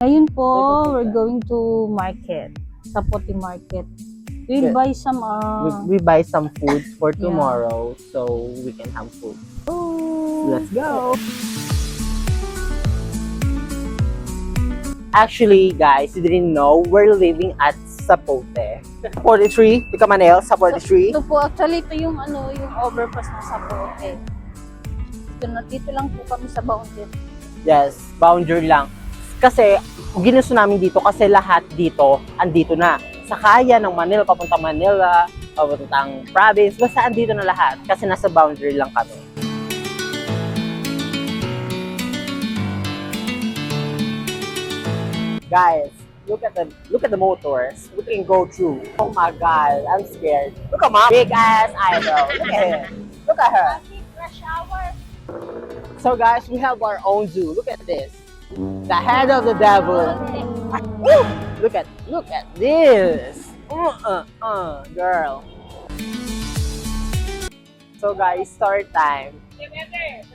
Ngayon po, we're going to market. Sapote Market. We'll buy some We buy some food for Yeah. tomorrow so we can have food. oh, Let's go! Actually, guys, you didn't know we're living at Sapote. 43, Picamanel, Sapote 3. Ito po, actually, ito yung yung overpass ng Sapote. Dito lang po kami sa boundary. Yes, boundary lang. Kasi, ginusto namin dito kasi lahat dito, andito na. Sa kaya ng Manila, papuntang Manila, papuntang province, basta andito na lahat. Kasi nasa boundary lang kami. Guys, look at the motors. We can go through. Oh my God, I'm scared. Look at my big ass eyebrow. Look at him. Look at her. So guys, we have our own zoo. Look at this. The head of the devil. Woo! Look at this. Girl. So guys, story time.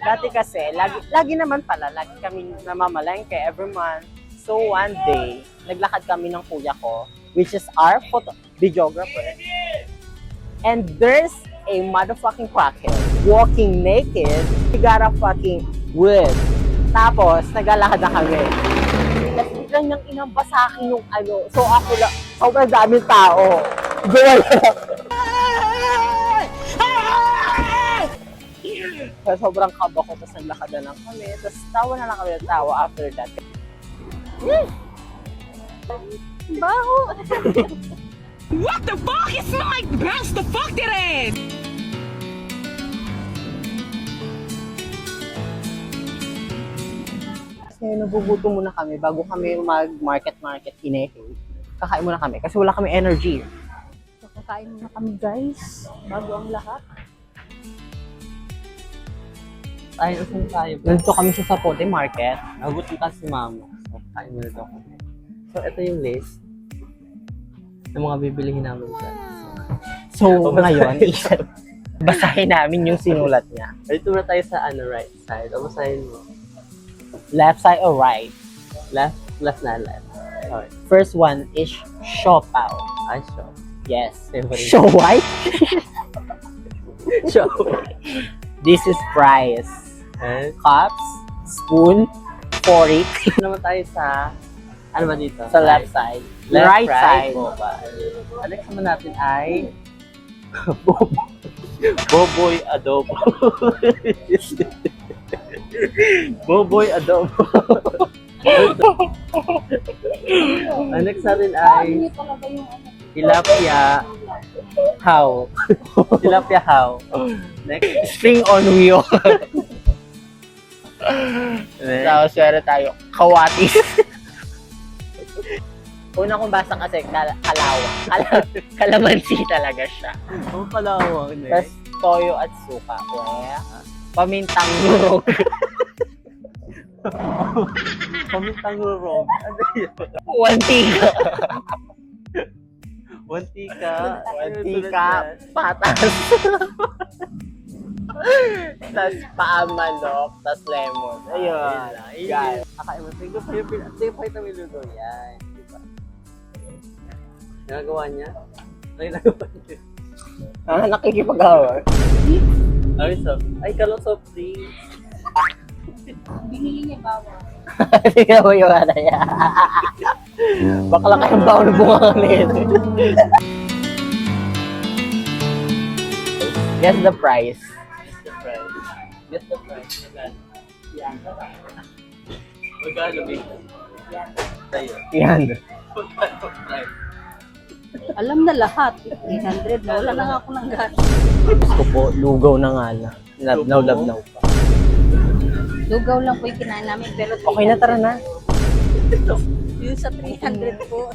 Dati kasi, lagi naman pala, lagi kami namamalengke every month. So one day, naglakad kami ng kuya ko, which is our videographer. And there's a motherfucking crackhead walking naked. We got a fucking wood. Tapos, naglalakad na kami. Tapos, biglang niyang inamba sa akin yung So, ako lang, sobrang daming tao. Girl! So, sobrang kaba ko. Tapos, naglakad na lang kami. Tapos, tawa na lang kami ng tawa after that. Baho! What the fuck? It's not my best. The fuck it is. Kasi nabubuto muna kami bago kami mag-market inehe. Kakain muna kami kasi wala kami energy. So, kakain muna kami, guys. Bago ang lahat. Tayo. Nandito kami sa Sapote Market. Nagutom kasi si Mama. So, kain muna daw kami. So, ito yung list ng mga bibilihin namin dyan. So, ngayon, basahin namin yung sinulat niya. Dito na tayo sa right side. O basahin mo. Left side or right? Left na left. Okay. First one is Siopaw. Ay, show. Yes. Favorite. Show white? Show. This is fries. And, Cups, spoon, fork. naman tayo sa, ano ba dito? Sa left side. Left, Right right, side. mobile. Ang next naman natin ay Boboy Adobo. Boboy Adobo. Ang next natin ay Hindi talaga yung Tilapia How. Tilapia How. Next. String on wheel. Tapos meron tayo, kawatis. Una kong basa kasi kalamansi talaga siya. Ang palawang na Tapos toyo at suka. Well, pamintang gurog. Pamintang rurog. Ano yun? Wantiga. Wantika. Wantika, patas. Tapos paamanok, tapos lemon. Ayun. Guys. Kakain mo. Tingnan pa yung pinakita mo yung luto. Yan. Diba? Nagagawa niya? Ano yung nagawa niya? Nakikipag-away. Ay, kalong soft drinks. binili niya bawang. Tingnan mo yung ano yan. Bakla kayong bawal bunga nito. Guess the price. Guess the price. Magkano ba? Tayo. Yan. Magkano price? Alam na lahat. 300 na. Wala na nga ako ng gas. Gusto po, lugaw na nga na. Labnaw pa. Lugaw lang po yung kinain namin. Pero Okay na, tara na. yung sa 300 po.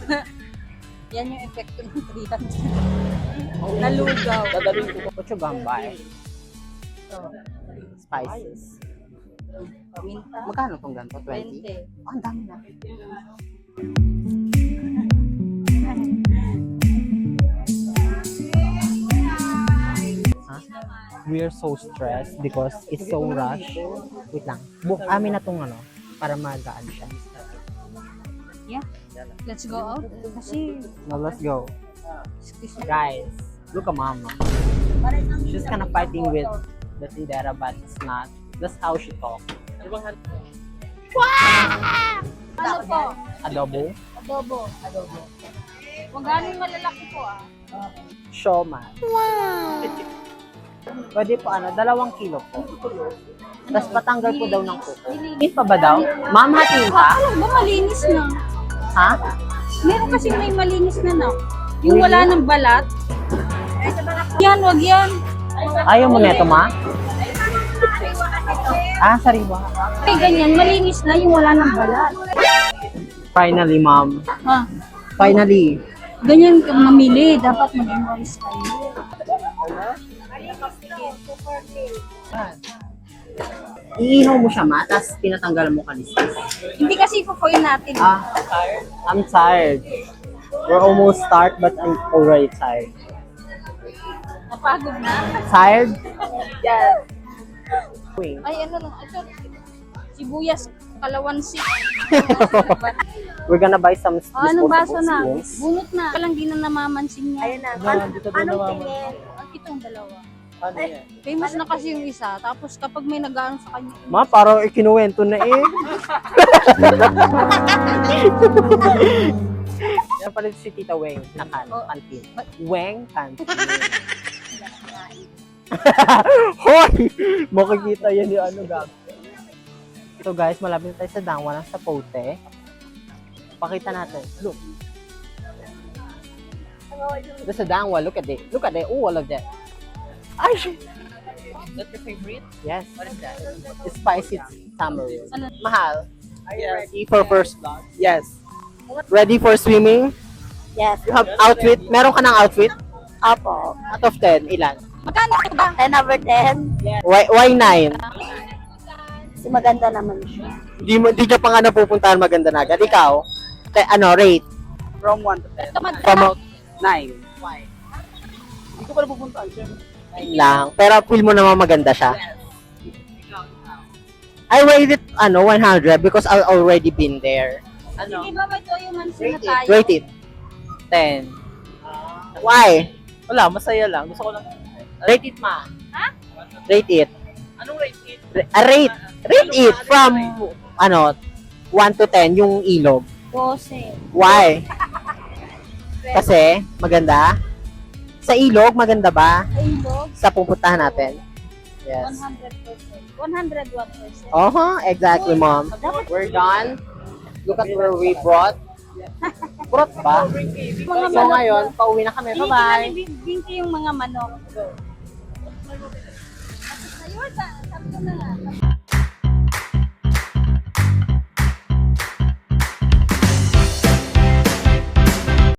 Yan yung epekto ng 300. Nalugaw. Dadalhin ko po siya bambay. Spices. Paminta. Magkano tong ganito? 20? 20. Oh, ang dami na. We are so stressed because it's so rush. Wait lang. Book amin na tong para magaan siya. Yeah. Let's go out. Kasi, No, let's go. excuse me. Guys, look at mama. She's kind of fighting with the Tidera, but it's not. That's how she talks. Ano po? Adobo? Adobo. Kung gano'y malalaki po Siomai. Pwede po 2 kilo po. Tapos patanggal po daw ng kuko. Hit pa ba daw? Ma'am, hatiin pa? Alam ba malinis na? Ha? Meron kasi may malinis na na. Yung wala ng balat. Yan, wag yan. Ayaw mo neto, ma? Ah, sariwa. Kaya ganyan, malinis na yung wala ng balat. Finally, ma'am. Ha? Finally. Ganyan kang mamili. Dapat maging wise tayo. Iihaw mo siya, ma, tapos tinatanggal mo kalistis. Hindi kasi kukuin natin. Ah, I'm tired. We're almost start, but I'm already tired. Napagod na. Tired? Yes. Wait. Ay, ano lang. Ito, sibuyas, kalawansi. We're gonna buy some Anong baso disposable na? spoons. Bunot na. Walang di na namamansin niya. Ayan na. Anong tingin? Itong dalawa. Ano yan? Famous na kasi yung isa. Tapos kapag may nag-ano sa kanya, Ma, parang ikinuwento na eh. Yan pala si Tita Weng na kantin. Weng kantin. Hoy! Makikita yan yung ano gag. So guys, malapit na tayo sa Dangwa ng Sapote. Pakita natin. Look. There's a Dangwa. Look at it. Look at it. Oh, all of that. Ay! That's your favorite? Yes. What is that? It's spicy tamarind. Ano? Mahal. Are you ready For first vlog? Yes. Ready for swimming? Yes. You have outfit? Meron ka ng outfit? Apo. Out of 10, ilan? magkano ito ba? 10 over 10. Why 9? Kasi maganda naman siya. Di ka pa nga napupuntahan maganda na agad. Ikaw? Rate? From 1 to 10. Ito mag- From 9. Why? Hindi ko pa napupuntaan siya. 9 lang. Pero feel mo naman maganda siya. I rate it 100 because I've already been there. Ano? Hindi ba ba ito yung mansin na tayo? Rate it. 10. Why? Wala, masaya lang. Gusto ko lang. Rate it, ma. Ha? Rate it. Anong rate it? Rate it from 1 to 10 yung ilog. 12. Why? Kasi maganda. Sa ilog maganda ba? Ilog, Sa pupuntahan natin. Yes. 100%. 101%. Exactly, mom. We're done. Look at where we brought. Brought ba? Mga So ngayon, pauwi na kami. Bye-bye. Binti yung mga manok. Ayun, sabi ko na nga.